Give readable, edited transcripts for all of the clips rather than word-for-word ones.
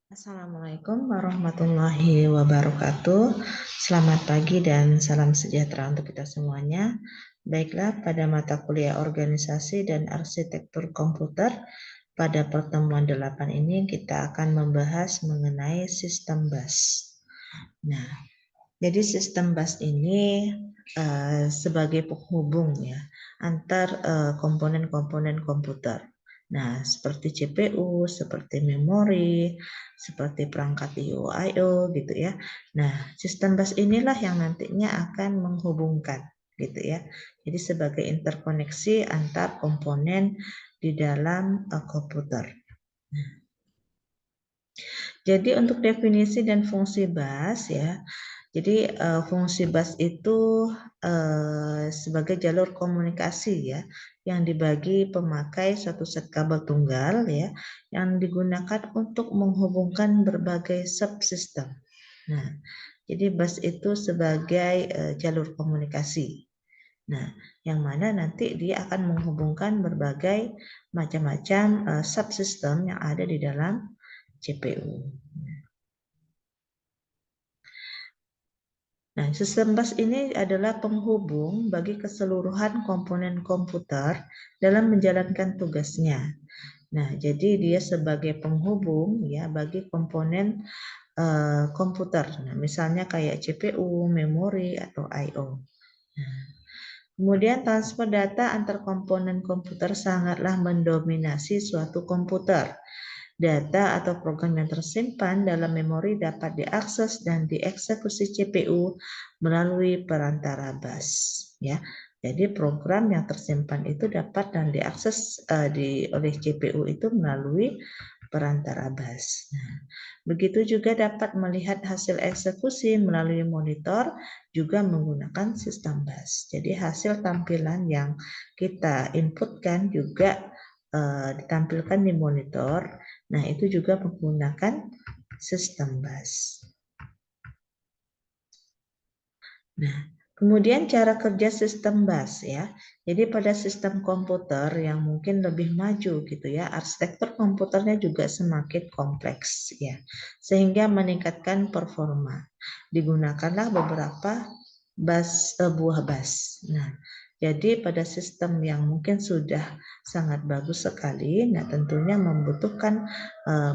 Assalamualaikum warahmatullahi wabarakatuh. Selamat pagi dan salam sejahtera untuk kita semuanya. Baiklah, pada mata kuliah organisasi dan arsitektur komputer, pada pertemuan 8 ini kita akan membahas mengenai sistem bus. Nah, jadi sistem bus ini sebagai penghubung ya antar komponen-komponen komputer. Nah, seperti CPU, seperti memori, seperti perangkat I/O gitu ya. Nah, sistem bus inilah yang nantinya akan menghubungkan gitu ya. Jadi sebagai interkoneksi antar komponen di dalam komputer. Jadi untuk definisi dan fungsi bus ya. Jadi fungsi bus itu sebagai jalur komunikasi ya yang dibagi pemakai suatu set kabel tunggal ya yang digunakan untuk menghubungkan berbagai subsistem. Nah, jadi bus itu sebagai jalur komunikasi. Nah, yang mana nanti dia akan menghubungkan berbagai macam-macam subsistem yang ada di dalam CPU. Nah, sistem bus ini adalah penghubung bagi keseluruhan komponen komputer dalam menjalankan tugasnya. Nah, jadi dia sebagai penghubung ya bagi komponen komputer. Nah, misalnya kayak CPU, memori atau I/O. Nah, kemudian transfer data antar komponen komputer sangatlah mendominasi suatu komputer. Data atau program yang tersimpan dalam memori dapat diakses dan dieksekusi CPU melalui perantara bus. Ya, jadi program yang tersimpan itu dapat dan diakses oleh CPU itu melalui perantara bus. Nah, begitu juga dapat melihat hasil eksekusi melalui monitor juga menggunakan sistem bus. Jadi hasil tampilan yang kita inputkan juga ditampilkan di monitor. Nah, itu juga menggunakan sistem bus. Nah, kemudian cara kerja sistem bus ya. Jadi pada sistem komputer yang mungkin lebih maju gitu ya, arsitektur komputernya juga semakin kompleks ya. Sehingga meningkatkan performa. Digunakanlah beberapa buah bus. Nah, jadi pada sistem yang mungkin sudah sangat bagus sekali, nah tentunya membutuhkan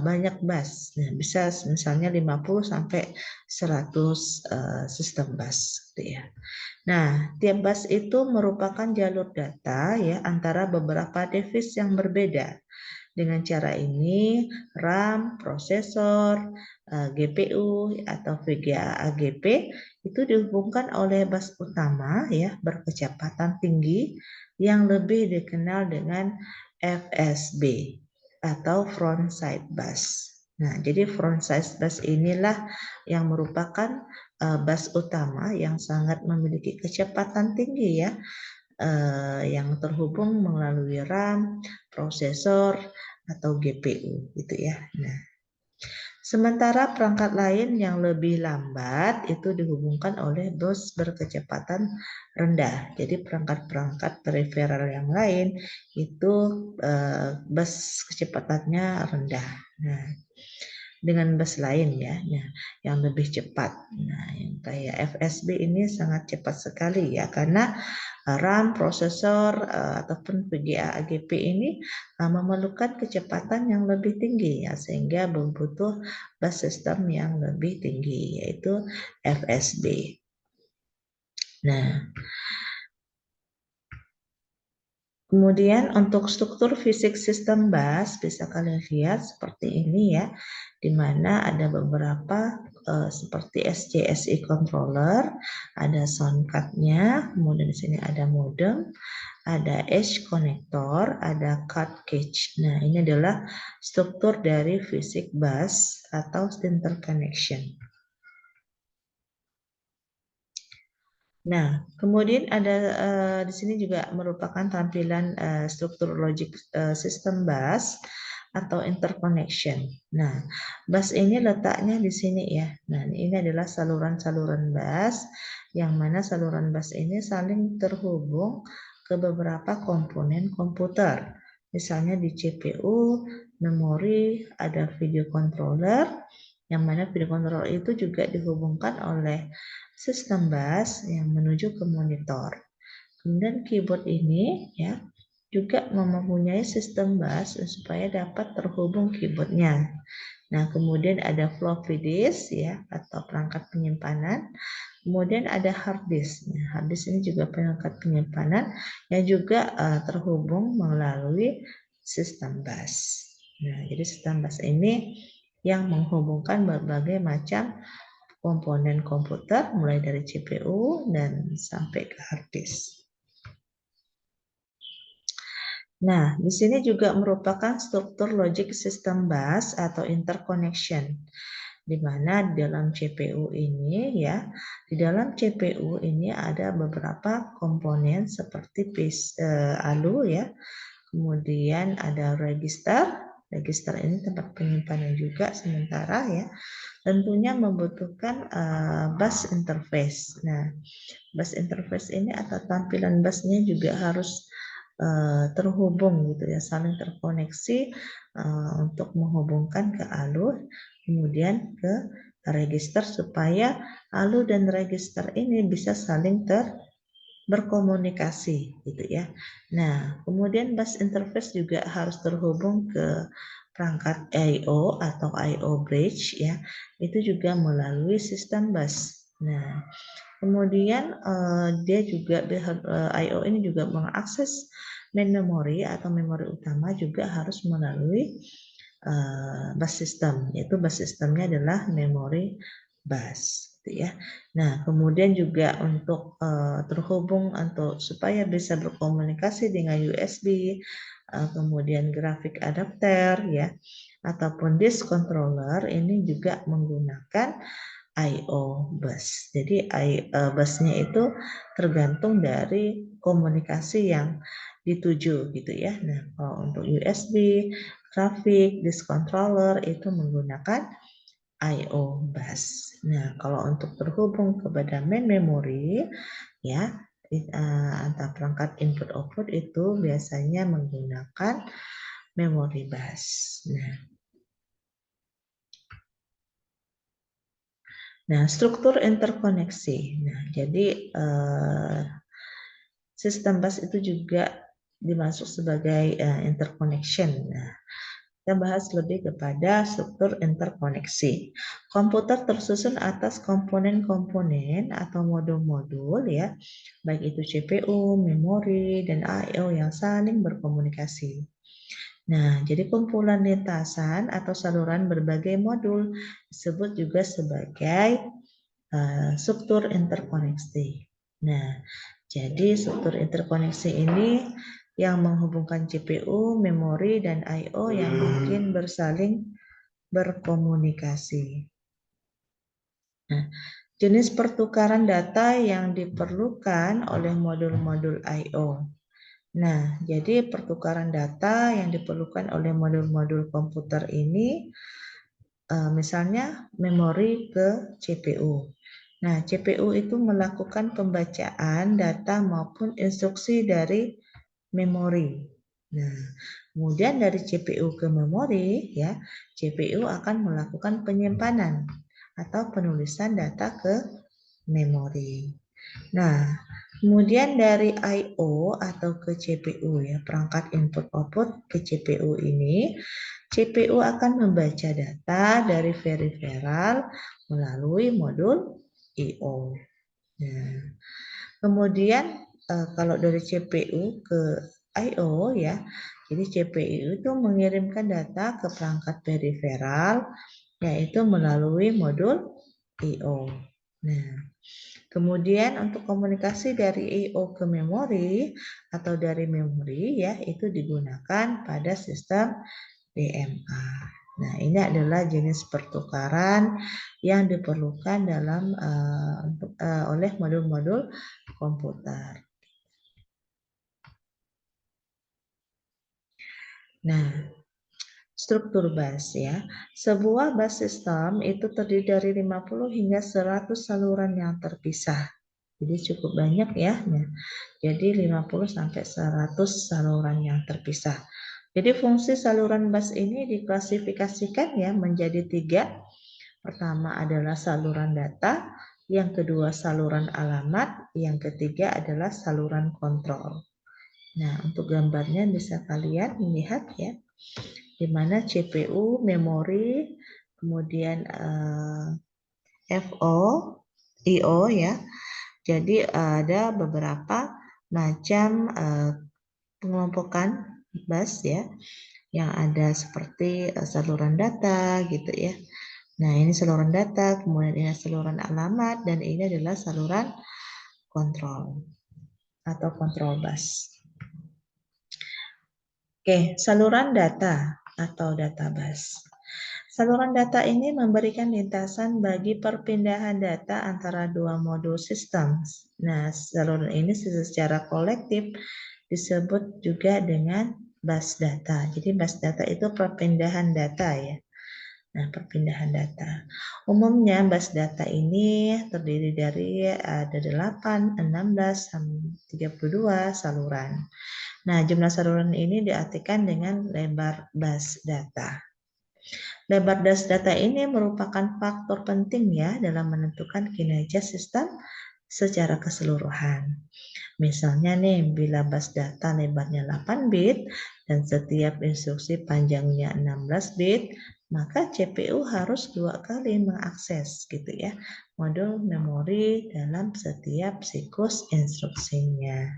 banyak bus. Nah, bisa misalnya 50 sampai 100 sistem bus gitu ya. Nah, tiap bus itu merupakan jalur data ya antara beberapa device yang berbeda. Dengan cara ini, RAM, prosesor, GPU atau VGA AGP itu dihubungkan oleh bus utama ya berkecepatan tinggi yang lebih dikenal dengan FSB atau front side bus. Nah, jadi front side bus inilah yang merupakan bus utama yang sangat memiliki kecepatan tinggi ya, yang terhubung melalui RAM, prosesor, atau GPU gitu ya. Nah, sementara perangkat lain yang lebih lambat itu dihubungkan oleh bus berkecepatan rendah. Jadi perangkat-perangkat periferal yang lain itu bus kecepatannya rendah. Nah, dengan bus lain ya, yang lebih cepat. Nah, yang kayak FSB ini sangat cepat sekali ya karena RAM, prosesor ataupun VGA AGP ini memerlukan kecepatan yang lebih tinggi ya sehingga membutuh bus sistem yang lebih tinggi yaitu FSB. Nah, kemudian untuk struktur fisik sistem bus bisa kalian lihat seperti ini ya, di mana ada beberapa seperti SCSI controller, ada sound card-nya, kemudian di sini ada modem, ada edge connector, ada card cage. Nah, ini adalah struktur dari fisik bus atau interconnection. Nah, kemudian ada di sini juga merupakan tampilan struktur logic system bus atau interconnection. Nah, bus ini letaknya di sini ya. Nah, ini adalah saluran-saluran bus yang mana saluran bus ini saling terhubung ke beberapa komponen komputer. Misalnya di CPU, memori, ada video controller, yang mana video controller itu juga dihubungkan oleh sistem bus yang menuju ke monitor. Kemudian keyboard ini ya juga mempunyai sistem bus supaya dapat terhubung keyboardnya. Nah, kemudian ada floppy disk ya atau perangkat penyimpanan. Kemudian ada hard disk. Nah, hard disk ini juga perangkat penyimpanan yang juga terhubung melalui sistem bus. Nah, jadi sistem bus ini yang menghubungkan berbagai macam komponen komputer mulai dari CPU dan sampai ke hard disk. Nah, di sini juga merupakan struktur logic system bus atau interconnection, di mana di dalam CPU ini ya, di dalam CPU ini ada beberapa komponen seperti ALU ya, kemudian ada register. Register ini tempat penyimpanan juga sementara ya, tentunya membutuhkan bus interface. Nah, bus interface ini atau tampilan busnya juga harus terhubung gitu ya, saling terkoneksi untuk menghubungkan ke ALU, kemudian ke register supaya ALU dan register ini bisa saling berkomunikasi gitu ya. Nah, kemudian bus interface juga harus terhubung ke perangkat I/O atau I/O bridge ya. Itu juga melalui sistem bus. Nah, kemudian dia juga I/O ini juga mengakses main memory atau memori utama juga harus melalui bus system, yaitu bus systemnya adalah memory bus gitu ya. Nah, kemudian juga untuk terhubung untuk supaya bisa berkomunikasi dengan USB, kemudian grafik adapter ya, ataupun disk controller ini juga menggunakan I/O bus. Jadi busnya itu tergantung dari komunikasi yang dituju gitu ya. Nah, kalau untuk USB, grafik, disk controller itu menggunakan I/O bus. Nah, kalau untuk terhubung kepada main memory ya, antara perangkat input output itu biasanya menggunakan memory bus. Nah, struktur interkoneksi. Nah, jadi sistem bus itu juga dimasuk sebagai interconnection. Nah, kita bahas lebih kepada struktur interkoneksi. Komputer tersusun atas komponen-komponen atau modul-modul ya, baik itu CPU, memori, dan I/O yang saling berkomunikasi. Nah, jadi kumpulan lintasan atau saluran berbagai modul disebut juga sebagai struktur interkoneksi. Nah, jadi struktur interkoneksi ini yang menghubungkan CPU, memori, dan I/O yang mungkin bersaling berkomunikasi. Nah, jenis pertukaran data yang diperlukan oleh modul-modul I/O. Nah, jadi pertukaran data yang diperlukan oleh modul-modul komputer ini misalnya memori ke CPU. Nah, CPU itu melakukan pembacaan data maupun instruksi dari memori. Nah, kemudian dari CPU ke memori, ya, CPU akan melakukan penyimpanan atau penulisan data ke memori. Nah, kemudian dari I/O atau ke CPU ya, perangkat input output ke CPU ini, CPU akan membaca data dari peripheral melalui modul I/O. Nah, kemudian kalau dari CPU ke I/O ya, jadi CPU itu mengirimkan data ke perangkat peripheral yaitu melalui modul I/O. Nah, kemudian untuk komunikasi dari I/O ke memori atau dari memori ya itu digunakan pada sistem DMA. Nah, ini adalah jenis pertukaran yang diperlukan dalam oleh modul-modul komputer. Nah, struktur bus ya. Sebuah bus system itu terdiri dari 50 hingga 100 saluran yang terpisah. Jadi cukup banyak ya. Nah, jadi 50 sampai 100 saluran yang terpisah. Jadi fungsi saluran bus ini diklasifikasikan ya menjadi 3. Pertama adalah saluran data, yang kedua saluran alamat, yang ketiga adalah saluran kontrol. Nah, untuk gambarnya bisa kalian lihat ya, di mana CPU, memori, kemudian FO, IO ya. Jadi ada beberapa macam pengelompokan bus ya, yang ada seperti saluran data gitu ya. Nah, ini saluran data, kemudian ini saluran alamat, dan ini adalah saluran kontrol atau kontrol bus. Oke, saluran data atau data bus. Saluran data ini memberikan lintasan bagi perpindahan data antara dua modul sistem. Nah, saluran ini secara kolektif disebut juga dengan bus data. Jadi bus data itu perpindahan data ya. Nah, perpindahan data. Umumnya bus data ini terdiri dari ada 8, 16, 32 saluran. Nah, jumlah saluran ini diartikan dengan lebar bus data. Lebar bus data ini merupakan faktor penting ya dalam menentukan kinerja sistem secara keseluruhan. Misalnya nih, bila bus data lebarnya 8 bit dan setiap instruksi panjangnya 16 bit, maka CPU harus 2 kali mengakses gitu ya modul memori dalam setiap siklus instruksinya.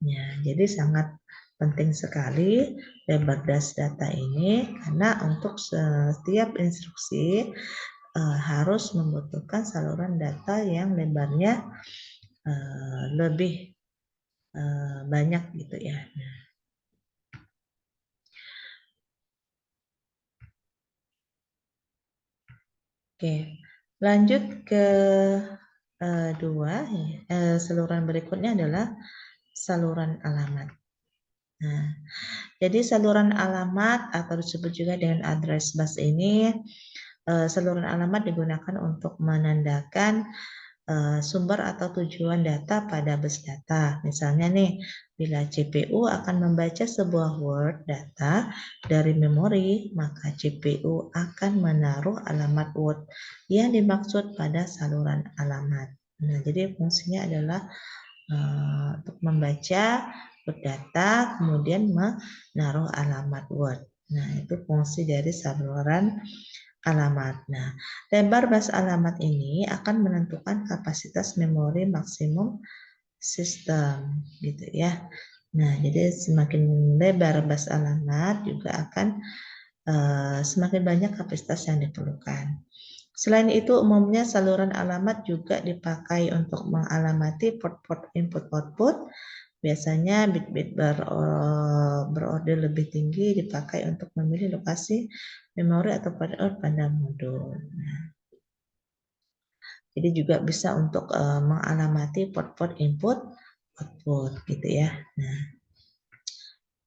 Ya, jadi sangat penting sekali lebar bus data ini karena untuk setiap instruksi harus membutuhkan saluran data yang lebarnya lebih banyak gitu ya. Oke, lanjut ke saluran berikutnya adalah saluran alamat. Nah, jadi saluran alamat atau disebut juga dengan address bus ini, saluran alamat digunakan untuk menandakan sumber atau tujuan data pada bus data. Misalnya nih, bila CPU akan membaca sebuah word data dari memori, maka CPU akan menaruh alamat word yang dimaksud pada saluran alamat. Nah, jadi fungsinya adalah untuk membaca word data, kemudian menaruh alamat word. Nah, itu fungsi dari saluran alamat. Nah, lebar bus alamat ini akan menentukan kapasitas memori maksimum sistem, gitu ya. Nah, jadi semakin lebar bus alamat juga akan semakin banyak kapasitas yang diperlukan. Selain itu, umumnya saluran alamat juga dipakai untuk mengalamati port-port input-output. Biasanya bit-bit berorder lebih tinggi dipakai untuk memilih lokasi memori atau pada modul. Nah, jadi juga bisa untuk mengalamati port-port input output gitu ya. Nah,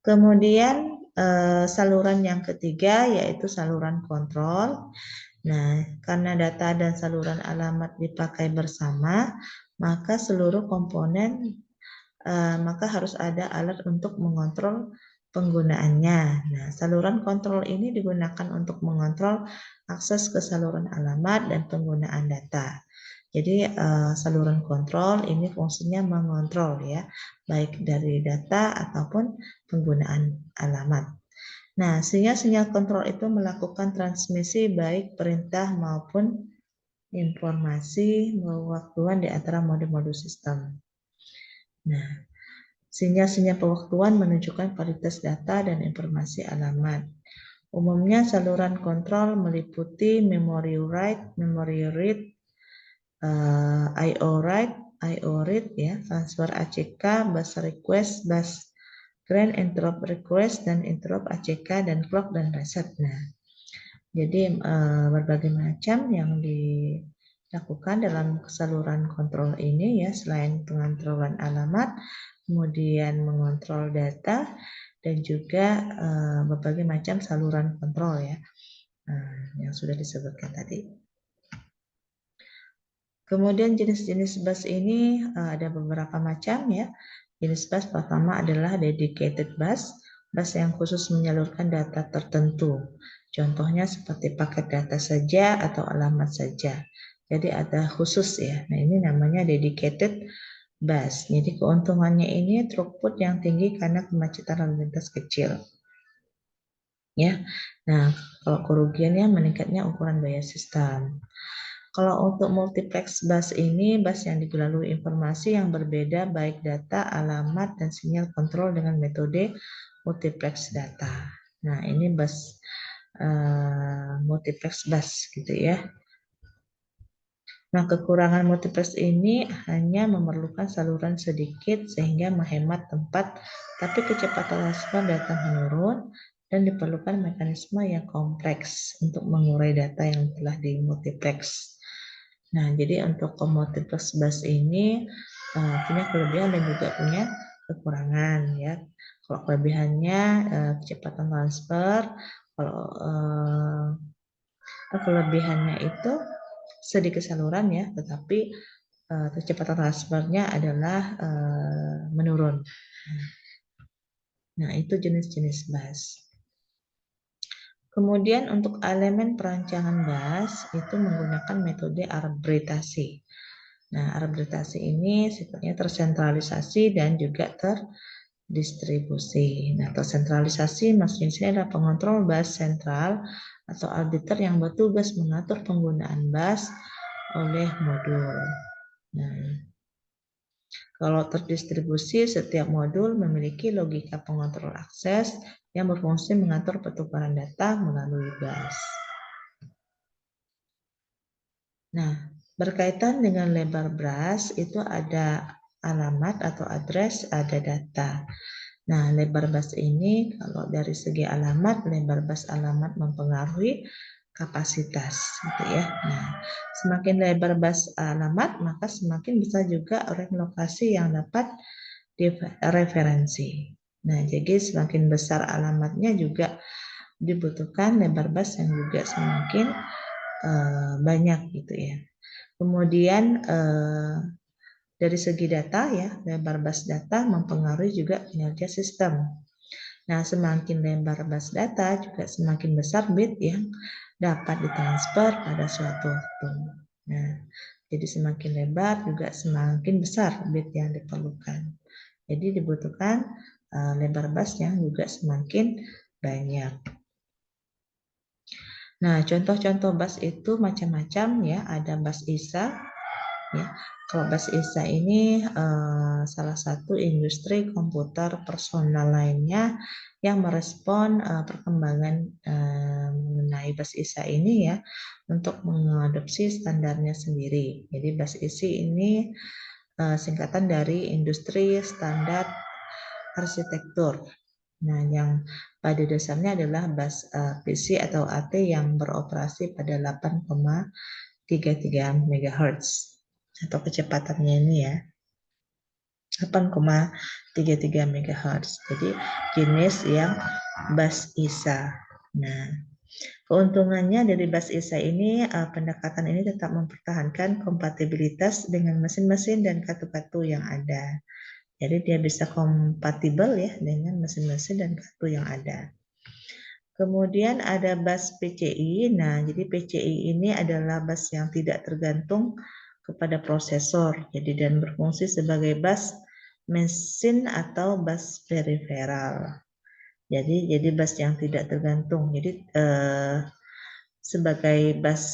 kemudian saluran yang ketiga yaitu saluran kontrol. Nah, karena data dan saluran alamat dipakai bersama, maka seluruh komponen maka harus ada alat untuk mengontrol penggunaannya. Nah, saluran kontrol ini digunakan untuk mengontrol akses ke saluran alamat dan penggunaan data. Jadi saluran kontrol ini fungsinya mengontrol ya, baik dari data ataupun penggunaan alamat. Nah, sinyal-sinyal kontrol itu melakukan transmisi baik perintah maupun informasi waktuan di antara modul-modul sistem. Nah, sinyal-sinyal pewaktuan menunjukkan kualitas data dan informasi alamat. Umumnya saluran kontrol meliputi memory write, memory read, I/O write, I/O read, ya, transfer ACK, bus request, bus grant, interrupt request, dan interrupt ACK, dan clock dan reset. Nah, jadi berbagai macam yang dilakukan dalam saluran kontrol ini ya, selain pengontrolan alamat, kemudian mengontrol data, dan juga berbagai macam saluran kontrol ya, yang sudah disebutkan tadi. Kemudian jenis-jenis bus ini ada beberapa macam ya. Jenis bus pertama adalah dedicated bus, bus yang khusus menyalurkan data tertentu. Contohnya seperti paket data saja atau alamat saja. Jadi ada khusus ya. Nah, ini namanya dedicated bus. Jadi keuntungannya ini throughput yang tinggi karena kemacetan lalu lintas kecil. Ya. Nah, kalau kerugiannya meningkatnya ukuran biaya sistem. Kalau untuk multiplex bus ini, bus yang dilalui informasi yang berbeda baik data, alamat, dan sinyal kontrol dengan metode multiplex data. Nah, ini bus multiplex bus gitu ya. Nah, kekurangan multiplex ini hanya memerlukan saluran sedikit sehingga menghemat tempat, tapi kecepatan respon data menurun dan diperlukan mekanisme yang kompleks untuk mengurai data yang telah dimultiplex. Nah, jadi untuk multiplex bus ini punya kelebihan dan juga punya kekurangan ya. Kalau kelebihannya kecepatan transfer, kalau kelebihannya itu sedikit saluran ya, tetapi kecepatan transfernya adalah menurun. Nah, itu jenis-jenis bus. Kemudian untuk elemen perancangan bus itu menggunakan metode arbitration. Nah, arbitration ini sifatnya tersentralisasi dan juga terdistribusi. Nah, tersentralisasi maksudnya sini adalah pengontrol bus sentral atau arbiter yang bertugas mengatur penggunaan bus oleh modul. Nah, kalau terdistribusi, setiap modul memiliki logika pengontrol akses yang berfungsi mengatur pertukaran data melalui bus. Nah, berkaitan dengan lebar bus itu ada alamat atau address, ada data. Nah, lebar bus ini kalau dari segi alamat, lebar bus alamat mempengaruhi kapasitas gitu ya. Nah, semakin lebar bus alamat, maka semakin besar juga range lokasi yang dapat referensi. Nah, jadi semakin besar alamatnya juga dibutuhkan lebar bus yang juga semakin banyak gitu ya. Kemudian dari segi data ya, lebar bus data mempengaruhi juga kinerja sistem. Nah, semakin lebar bus data juga semakin besar bit yang dapat ditransfer pada suatu waktu. Nah, jadi semakin lebar juga semakin besar bit yang diperlukan. Jadi dibutuhkan lebar bus yang juga semakin banyak. Nah, contoh-contoh bus itu macam-macam ya, ada bus ISA ya. Kalau bus ISA ini salah satu industri komputer personal lainnya yang merespon perkembangan mengenai bus ISA ini ya untuk mengadopsi standarnya sendiri. Jadi bus ISA ini singkatan dari industri standar arsitektur. Nah, yang pada dasarnya adalah bus PC atau AT yang beroperasi pada 8,33 MHz atau kecepatannya ini ya 8,33 MHz. Jadi jenis yang bus ISA. Nah, keuntungannya dari bus ISA ini pendekatan ini tetap mempertahankan kompatibilitas dengan mesin-mesin dan kartu-kartu yang ada. Jadi dia bisa kompatibel ya dengan mesin-mesin dan kartu yang ada. Kemudian ada bus PCI. Nah, jadi PCI ini adalah bus yang tidak tergantung kepada prosesor. Jadi dan berfungsi sebagai bus mesin atau bus peripheral. Jadi bus yang tidak tergantung. Jadi sebagai bus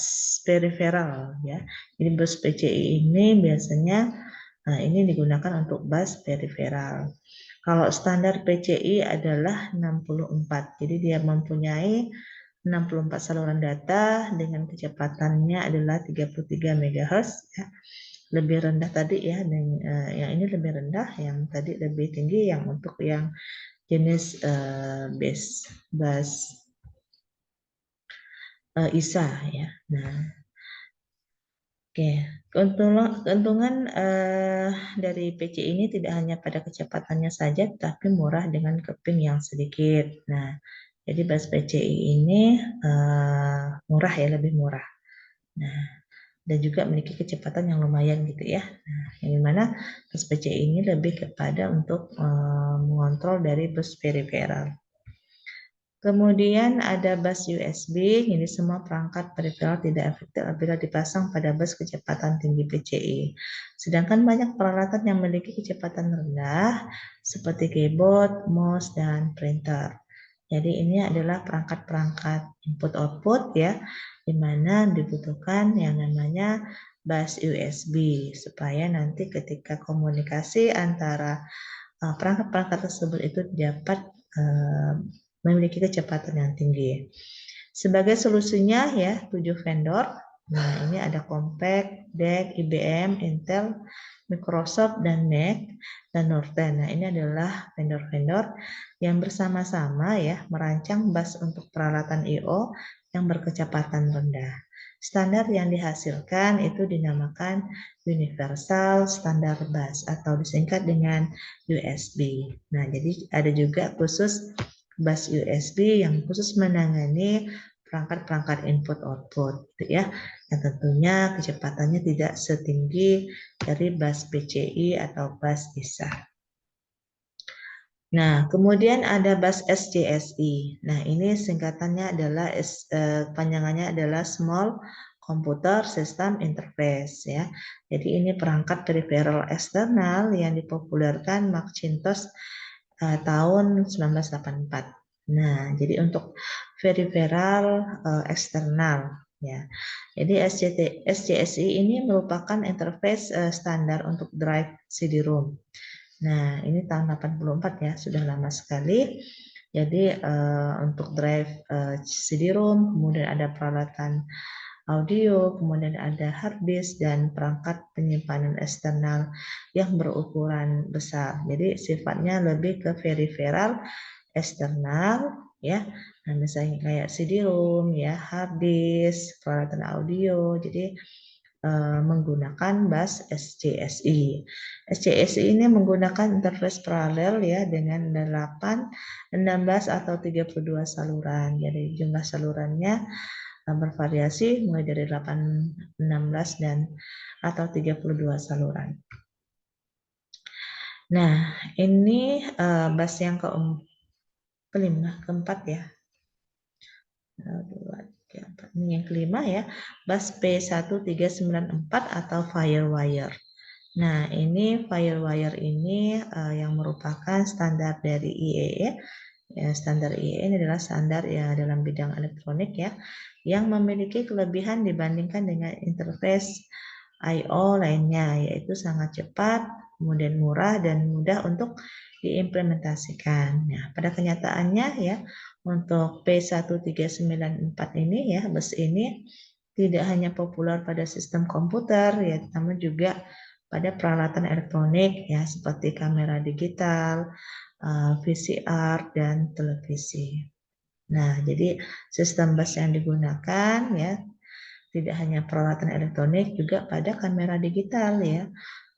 peripheral ya. Jadi bus PCI ini biasanya ini digunakan untuk bus peripheral. Kalau standar PCI adalah 64. Jadi dia mempunyai 64 saluran data dengan kecepatannya adalah 33 MHz ya. Lebih rendah tadi ya, dan yang ini lebih rendah, yang tadi lebih tinggi yang untuk yang jenis bus ISA ya. Nah, oke, keuntungan dari PC ini tidak hanya pada kecepatannya saja, tapi murah dengan keping yang sedikit. Nah, jadi bus PCI ini murah ya, lebih murah. Nah, dan juga memiliki kecepatan yang lumayan gitu ya. Nah, yang dimana bus PCI ini lebih kepada untuk mengontrol dari bus peripheral. Kemudian ada bus USB, jadi semua perangkat peripheral tidak efektif apabila dipasang pada bus kecepatan tinggi PCI. Sedangkan banyak peralatan yang memiliki kecepatan rendah seperti keyboard, mouse, dan printer. Jadi ini adalah perangkat-perangkat input-output ya, di mana dibutuhkan yang namanya bus USB supaya nanti ketika komunikasi antara perangkat-perangkat tersebut itu dapat memiliki kecepatan yang tinggi. Sebagai solusinya ya 7 vendor. Nah, ini ada Compaq, DEC, IBM, Intel, Microsoft, dan NEC, dan Norton. Nah, ini adalah vendor-vendor yang bersama-sama ya merancang bus untuk peralatan I/O yang berkecepatan rendah. Standar yang dihasilkan itu dinamakan Universal Standard Bus atau disingkat dengan USB. Nah, jadi ada juga khusus bus USB yang khusus menangani perangkat-perangkat input-output, gitu ya. Yang tentunya kecepatannya tidak setinggi dari bus PCI atau bus ISA. Nah, kemudian ada bus SCSI. Nah, ini singkatannya adalah panjangannya adalah Small Computer System Interface ya. Jadi ini perangkat peripheral eksternal yang dipopulerkan Macintosh tahun 1984. Nah, jadi untuk peripheral eksternal ya. Jadi SCSI ini merupakan interface standar untuk drive CD-ROM. Nah, ini tahun 84 ya, sudah lama sekali. Jadi untuk drive CD-ROM, kemudian ada peralatan audio, kemudian ada hard disk dan perangkat penyimpanan eksternal yang berukuran besar. Jadi sifatnya lebih ke peripheral eksternal ya. Nah, misalnya kayak CD-ROM ya, hard disk, peralatan audio. Jadi menggunakan bus SCSI. SCSI ini menggunakan interface paralel ya dengan 8, 16 atau 32 saluran. Jadi jumlah salurannya bervariasi mulai dari 8, 16 dan atau 32 saluran. Nah, ini bus yang keempat ya. 2, 3, 4. Ini yang kelima ya, bus P1394 atau Firewire. Nah, ini Firewire ini yang merupakan standar dari IEE. Ya, standar IEE ini adalah standar ya dalam bidang elektronik ya, yang memiliki kelebihan dibandingkan dengan interface I/O lainnya, yaitu sangat cepat, kemudian murah dan mudah untuk diimplementasikan. Nah, pada kenyataannya ya, untuk P1394 ini ya, bus ini tidak hanya populer pada sistem komputer ya, namun juga pada peralatan elektronik ya seperti kamera digital, VCR dan televisi. Nah, jadi sistem bus yang digunakan ya tidak hanya peralatan elektronik, juga pada kamera digital ya,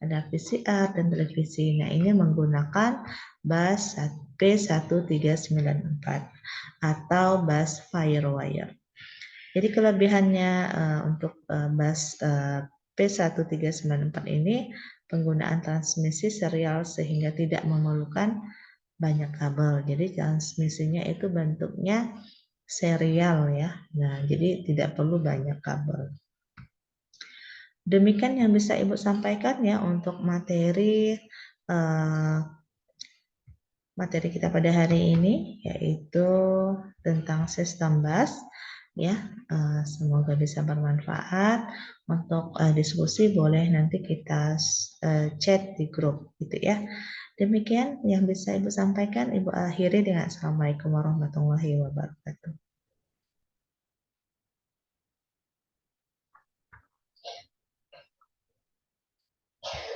ada VCR dan televisi. Nah, ini menggunakan bus P1394 atau bus Firewire. Jadi kelebihannya untuk bus P1394 ini penggunaan transmisi serial sehingga tidak memerlukan banyak kabel. Jadi transmisinya itu bentuknya serial ya. Nah, jadi tidak perlu banyak kabel. Demikian yang bisa Ibu sampaikan ya untuk materi kita pada hari ini, yaitu tentang sistem bus ya. Semoga bisa bermanfaat. Untuk diskusi boleh nanti kita chat di grup gitu ya. Demikian yang bisa Ibu sampaikan. Ibu akhiri dengan Assalamualaikum warahmatullahi wabarakatuh.